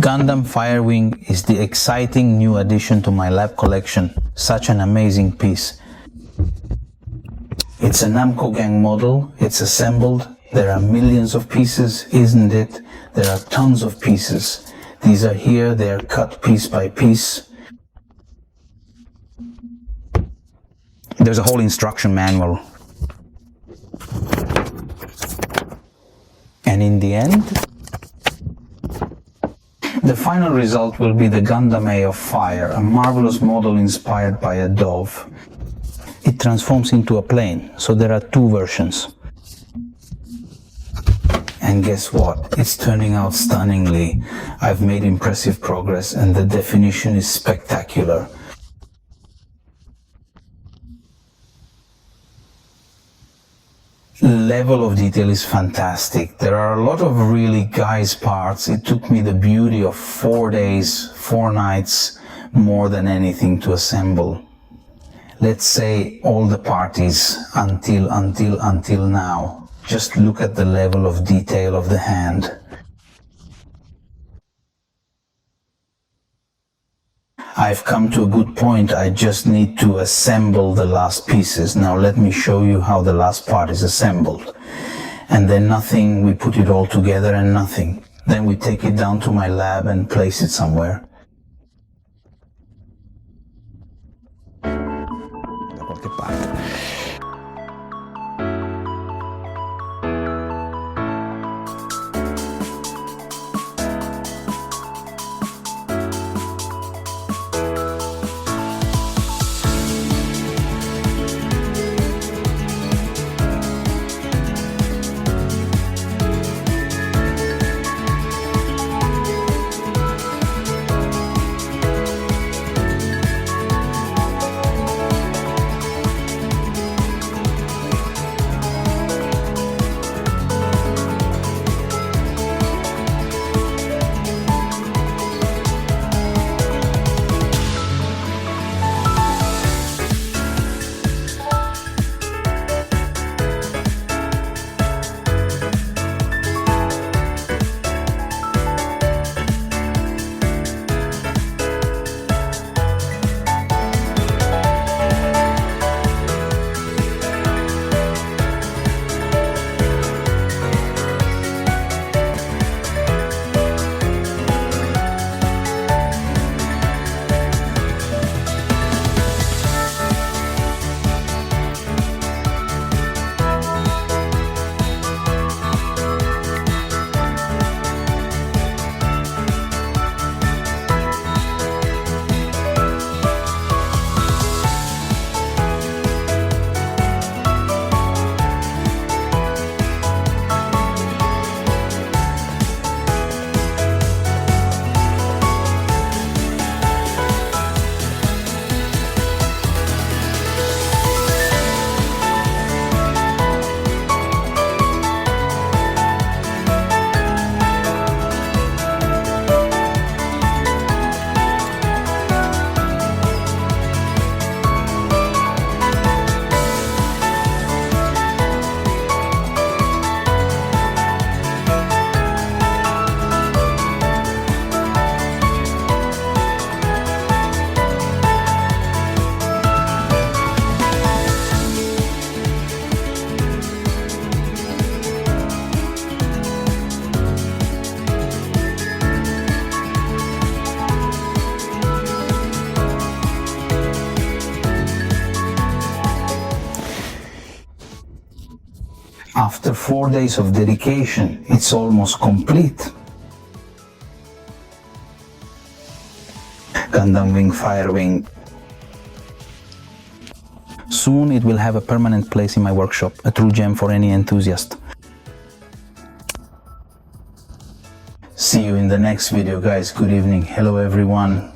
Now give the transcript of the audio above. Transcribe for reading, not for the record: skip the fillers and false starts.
Gundam Firewing is the exciting new addition to my lab collection. Such an amazing piece. It's a Namco gang model, it's assembled, there are millions of pieces, isn't it? There are tons of pieces. These are here, they are cut piece by piece. There's a whole instruction manual. And in the end, the final result will be the Gundam A of Fire, a marvelous model inspired by a dove. It transforms into a plane, so there are two versions. And guess what? It's turning out stunningly. I've made impressive progress and the definition is spectacular. Level of detail is fantastic. There are a lot of really guys parts. It took me the beauty of 4 days, 4 nights, more than anything to assemble. Let's say all the parties until now. Just look at the level of detail of the hand. I've come to a good point, I just need to assemble the last pieces. Now let me show you how the last part is assembled. And then nothing, we put it all together and nothing. Then we take it down to my lab and place it somewhere. Da qualche parte. After 4 days of dedication, it's almost complete. Gundam Wing Firewing. Soon it will have a permanent place in my workshop, a true gem for any enthusiast. See you in the next video, guys. Good evening. Hello everyone.